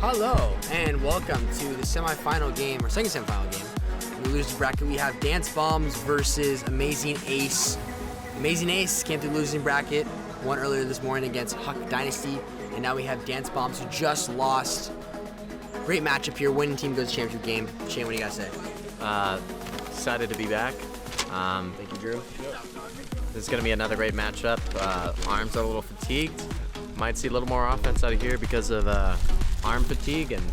Hello and welcome to the semifinal game, or second semifinal game. In the losers bracket, we have Dance Bombs versus Amazing Ace. Amazing Ace came through the losing bracket, won earlier this morning against Huck Dynasty, and now we have Dance Bombs who just lost. Great matchup here. Winning team goes to championship game. Shane, what do you got to say? Excited to be back. Thank you, Drew. This is going to be another great matchup. Arms are a little fatigued. Might see a little more offense out of here because of arm fatigue and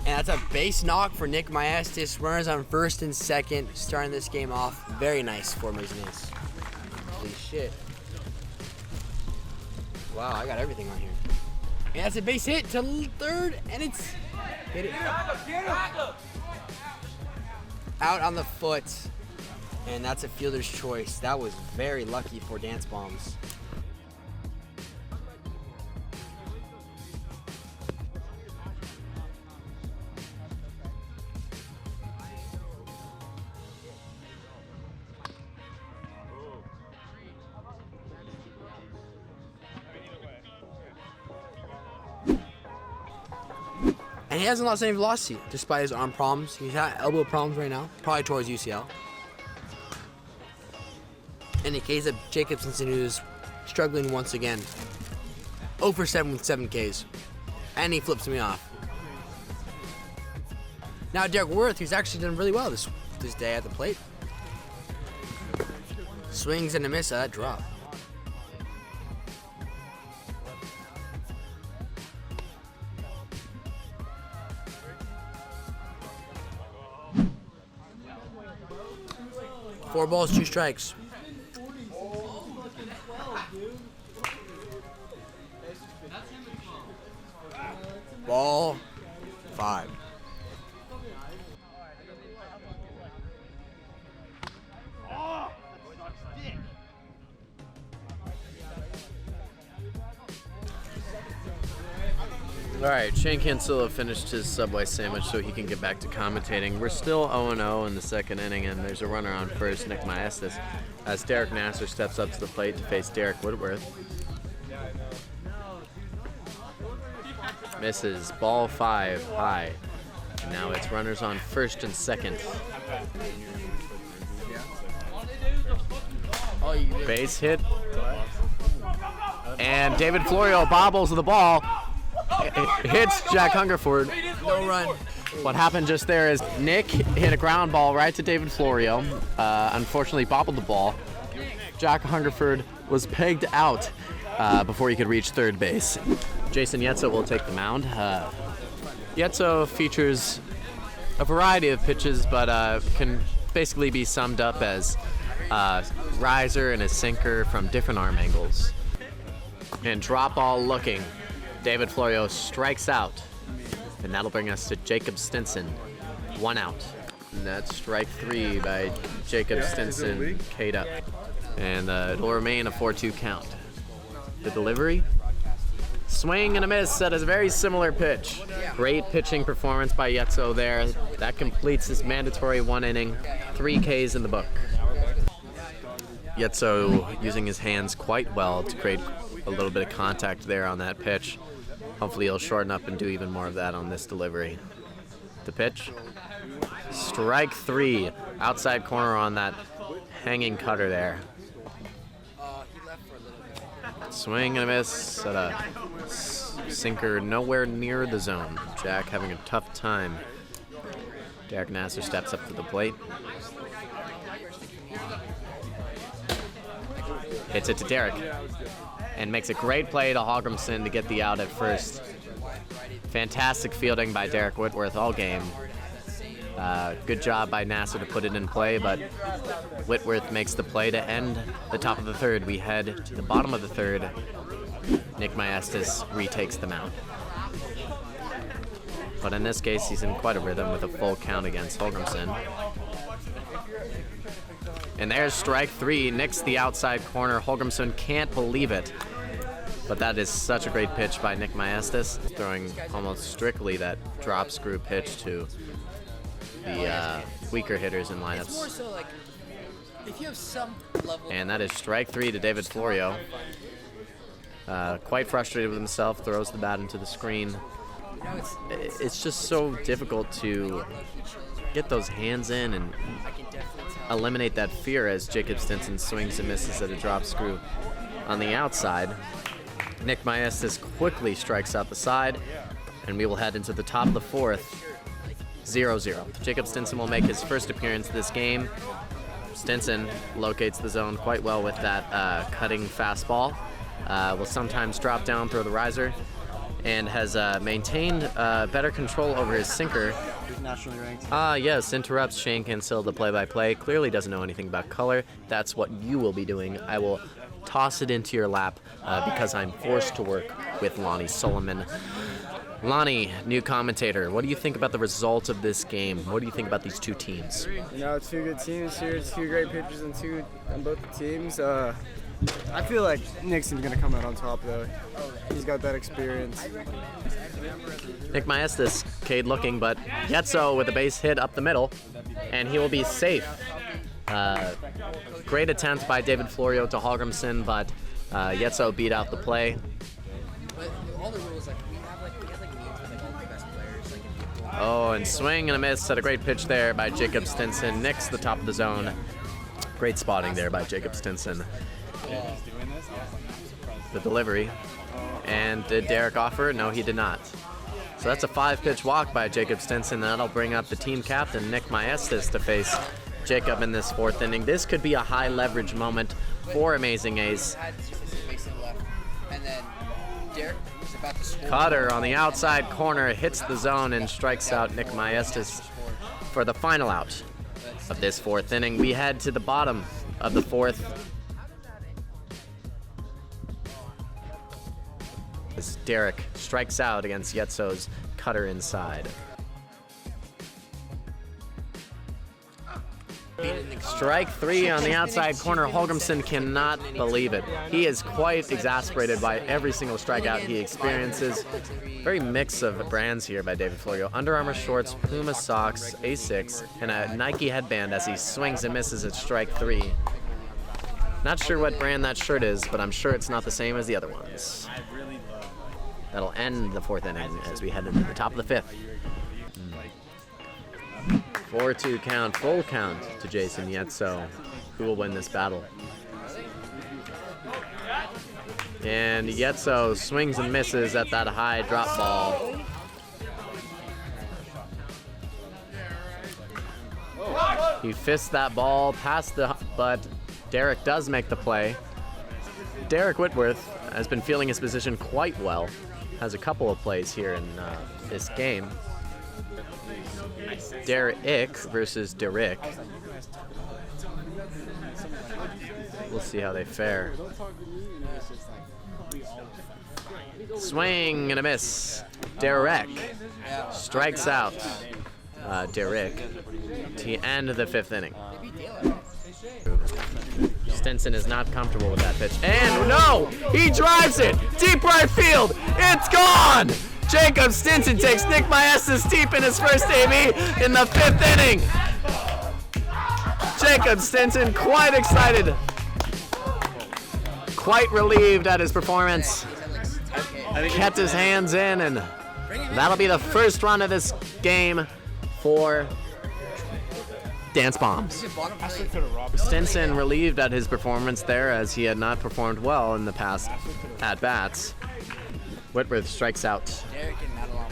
And that's a base knock for Nick Maestas. Runners on first and second, starting this game off. Very nice for Amazing Ace. Holy shit. Wow, I got everything on here. And that's a base hit to third, and it's hit it out on the foot. And that's a fielder's choice. That was very lucky for Dance Bombs. And he hasn't lost any velocity despite his arm problems. He's had elbow problems right now, probably towards UCL. In the case of Jacob Stinson, who's struggling once again. 0 for 7 with 7 Ks. And he flips me off. Now Derek Worth, who's actually done really well this day at the plate. Swings and a miss at that drop. Four balls, 2 strikes. Ball 5. all right, Shane Cancilla finished his Subway sandwich so he can get back to commentating. We're still 0-0 in the second inning, and there's a runner on first, Nick Maestas, as Derek Nasser steps up to the plate to face Derek Whitworth. Misses, ball 5, high. And now it's runners on first and second. Base hit. And David Florio bobbles the ball. It hits Jack Hungerford. No run. What happened just there is Nick hit a ground ball right to David Florio. Unfortunately, bobbled the ball. Jack Hungerford was pegged out before he could reach third base. Jason Yetzo will take the mound. Yetzo features a variety of pitches, but can basically be summed up as riser and a sinker from different arm angles. And drop ball looking. David Florio strikes out, and that'll bring us to Jacob Stinson. 1 out. And that's strike 3 by Jacob Stinson, K'd up. And it'll remain a 4-2 count. The delivery? Swing and a miss at a very similar pitch. Great pitching performance by Yetzo there. That completes his mandatory 1 inning, 3 Ks in the book. Yetzo using his hands quite well to create a little bit of contact there on that pitch. Hopefully he'll shorten up and do even more of that on this delivery. The pitch. Strike 3. Outside corner on that hanging cutter there. Swing and a miss at a sinker nowhere near the zone. Jack having a tough time. Derek Nasser steps up to the plate. Hits it to Derek. and makes a great play to Hogrimson to get the out at first. Fantastic fielding by Derek Whitworth all game. Good job by Nassar to put it in play, but Whitworth makes the play to end the top of the third. We head to the bottom of the third. Nick Maestas retakes the mound. But in this case, he's in quite a rhythm with a full count against Hogrimson. And there's strike 3, nicks the outside corner. Hogrimson can't believe it. But that is such a great pitch by Nick Maestas, throwing almost strictly that drop screw pitch to the weaker hitters in lineups. It's more so like if you have some level. And that is strike 3 to David Florio. Quite frustrated with himself, throws the bat into the screen. It's just so difficult to get those hands in and eliminate that fear as Jacob Stinson swings and misses at a drop screw on the outside. Nick Maestas quickly strikes out the side, and we will head into the top of the fourth, 0-0. Jacob Stinson will make his first appearance this game. Stinson locates the zone quite well with that cutting fastball. Will sometimes drop down, throw the riser, and has maintained better control over his sinker. Nationally ranked. Yes, interrupts Shane Cancel, the play-by-play. Clearly doesn't know anything about color. That's what you will be doing. I will toss it into your lap because I'm forced to work with Lonnie Solomon. Lonnie, new commentator, what do you think about the result of this game? What do you think about these two teams? You know, two good teams here, two great pitchers on both the teams. I feel like Nixon's going to come out on top, though. He's got that experience. Nick Maestas, Cade looking, but Yetso with a base hit up the middle, and he will be safe. Great attempt by David Florio to Hogrimson, but Yetso beat out the play. But all the rules, like we have meetings with all the best players, like. Oh, and swing and a miss at a great pitch there by Jacob Stinson. Nicks the top of the zone. Great spotting there by Jacob Stinson. The delivery. And did Derek offer? No, he did not. So that's a 5-pitch walk by Jacob Stinson. That'll bring up the team captain, Nick Maestas, to face Jacob in this fourth inning. This could be a high leverage moment for Amazing Ace. And then Derek was about to score. Cutter on the outside corner hits the zone and strikes out Nick Maestas for the final out of this fourth inning. We head to the bottom of the fourth. As Derek strikes out against Yetso's cutter inside. Strike 3 on the outside corner. Hogrimson cannot believe it. He is quite exasperated by every single strikeout he experiences. Very mix of brands here by David Florio. Under Armour shorts, Puma socks, A6, and a Nike headband as he swings and misses at strike 3. Not sure what brand that shirt is, but I'm sure it's not the same as the other ones. That'll end the fourth inning as we head into the top of the fifth. 4-2 count, full count to Jason Yetso. Who will win this battle? And Yetso swings and misses at that high drop ball. He fists that ball past but Derek does make the play. Derek Whitworth has been feeling his position quite well. Has a couple of plays here in this game. Derek versus Derek. We'll see how they fare. Swing and a miss. Derek strikes out Derek to end the fifth inning. Stinson is not comfortable with that pitch. And no! He drives it! Deep right field! It's gone! Jacob Stinson takes Nick Maestas deep in his first AB in the fifth inning. Jacob Stinson quite excited. Quite relieved at his performance. Kept his hands in, and that'll be the first run of this game for Dance Bombs. Stinson relieved at his performance there as he had not performed well in the past at-bats. Whitworth strikes out.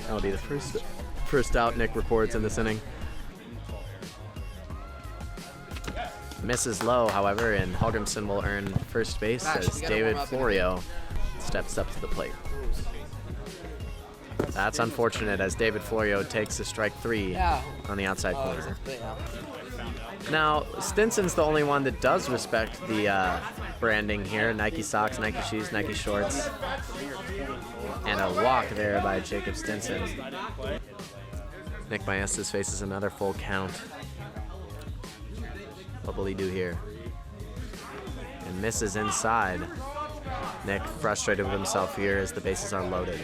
That'll be the first out Nick reports in this inning. Misses low, however, and Hogrimson will earn first base as David Florio steps up to the plate. That's unfortunate as David Florio takes a strike 3 on the outside corner. Now, Stinson's the only one that does respect the branding here. Nike socks, Nike shoes, Nike shorts. And a walk there by Jacob Stinson. Nick Maestas faces another full count. What will he do here? And misses inside. Nick frustrated with himself here as the bases are loaded.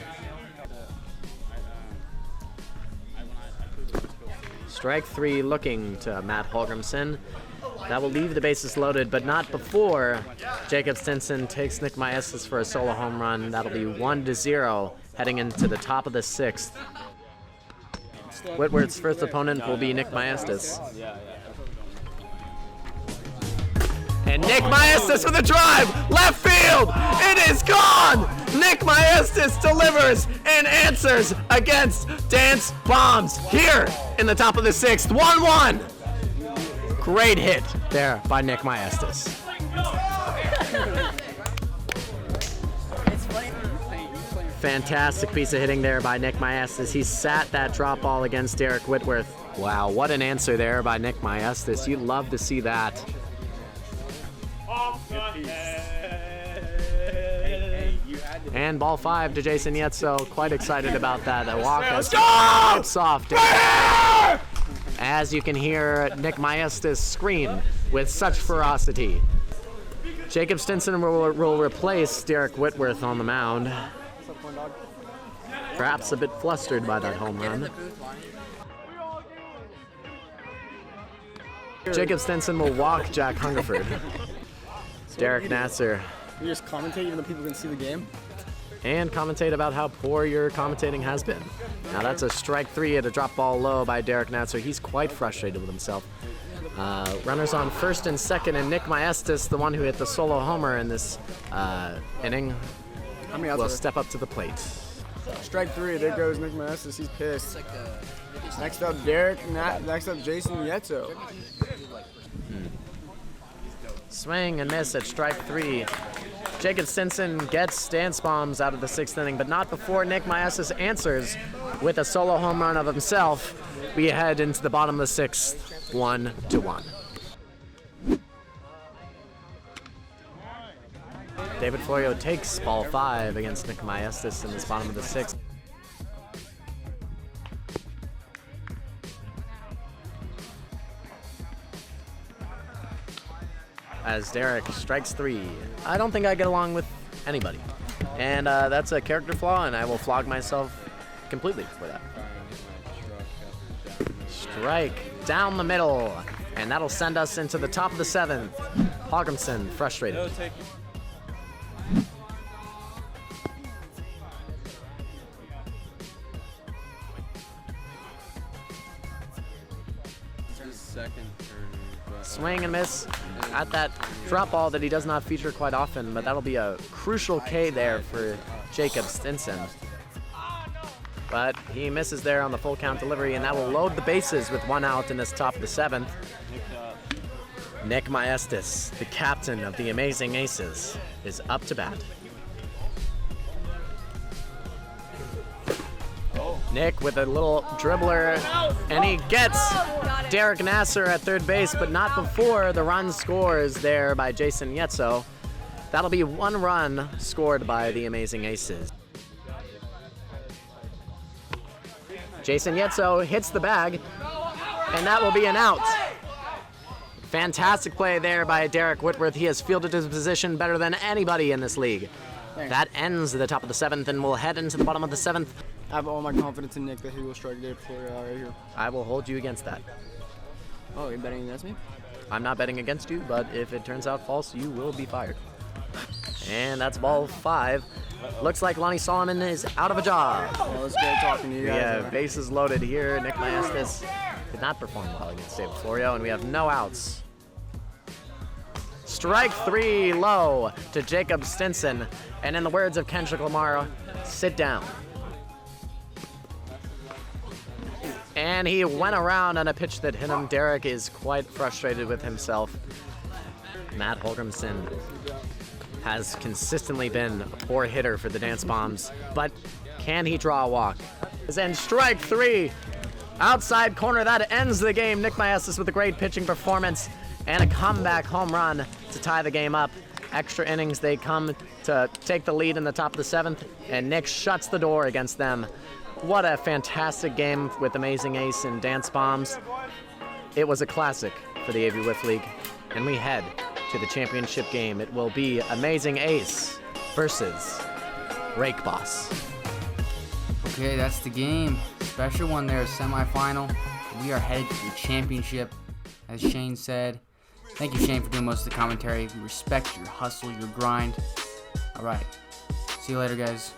Strike 3 looking to Matt Holgrimson. That will leave the bases loaded, but not before Jacob Stinson takes Nick Maestas for a solo home run. That'll be 1-0 heading into the top of the 6th. Whitworth's first opponent will be Nick Maestas. And Nick Maestas with a drive, left field, it is gone! Nick Maestas delivers and answers against Dance Bombs here in the top of the 6th, 1-1. Great hit there by Nick Maestas. Fantastic piece of hitting there by Nick Maestas. He sat that drop ball against Derek Whitworth. Wow, what an answer there by Nick Maestas. You'd love to see that. And ball 5 to Jason Yetso. Quite excited about that. A walk that's soft. As you can hear Nick Maestas scream with such ferocity. Jacob Stinson will replace Derek Whitworth on the mound. Perhaps a bit flustered by that home run. Jacob Stinson will walk Jack Hungerford. Derek Nasser. You just commentate even though people can see the game? And commentate about how poor your commentating has been. Now that's a strike 3 at a drop ball low by Derek Nasser. He's quite frustrated with himself. Runners on first and second, and Nick Maestas, the one who hit the solo homer in this inning, will step up to the plate. Strike 3, there goes Nick Maestas, he's pissed. Next up Derek, next up Jason Yetso. Swing and miss at strike 3. Jacob Stinson gets Dance Bombs out of the 6th inning, but not before Nick Maestas answers with a solo home run of himself. We head into the bottom of the 6th, 1-1. David Florio takes ball 5 against Nick Maestas in this bottom of the 6th. As Derek strikes 3. I don't think I get along with anybody. And that's a character flaw, and I will flog myself completely for that. Strike down the middle, and that'll send us into the top of the 7th. Hogrimson frustrated. Swing and miss at that drop ball that he does not feature quite often, but that'll be a crucial K there for Jacob Stinson. But he misses there on the full count delivery, and that will load the bases with 1 out in this top of the 7th. Nick Maestas, the captain of the Amazing Aces, is up to bat. Nick with a little dribbler, and he gets Derek Nasser at third base, but not before the run scores there by Jason Yetso. That'll be 1 run scored by the Amazing Aces. Jason Yetso hits the bag, and that will be an out. Fantastic play there by Derek Whitworth. He has fielded his position better than anybody in this league. That ends the top of the 7th, and we'll head into the bottom of the 7th. I have all my confidence in Nick that he will strike David Florio right here. I will hold you against that. Oh, you're betting against me? I'm not betting against you, but if it turns out false, you will be fired. And that's ball 5. Looks like Lonnie Solomon is out of a job. Well, it's great talking to you guys. Yeah, bases loaded here. Nick Maestas did not perform well against David Florio, and we have no outs. Strike 3 low to Jacob Stinson. And in the words of Kendrick Lamar, sit down. And he went around on a pitch that hit him. Derek is quite frustrated with himself. Matt Holgrimson has consistently been a poor hitter for the Dance Bombs, but can he draw a walk? And strike 3, outside corner, that ends the game. Nick Maestas with a great pitching performance and a comeback home run to tie the game up. Extra innings, they come to take the lead in the top of the 7th, and Nick shuts the door against them. What a fantastic game with Amazing Ace and Dance Bombs. It was a classic for the AVWF League, and we head to the championship game. It will be Amazing Ace versus Rake Boss. Okay, that's the game. Special one there, semifinal. We are headed to the championship, as Shane said. Thank you, Shane, for doing most of the commentary. We respect your hustle, your grind. All right. See you later, guys.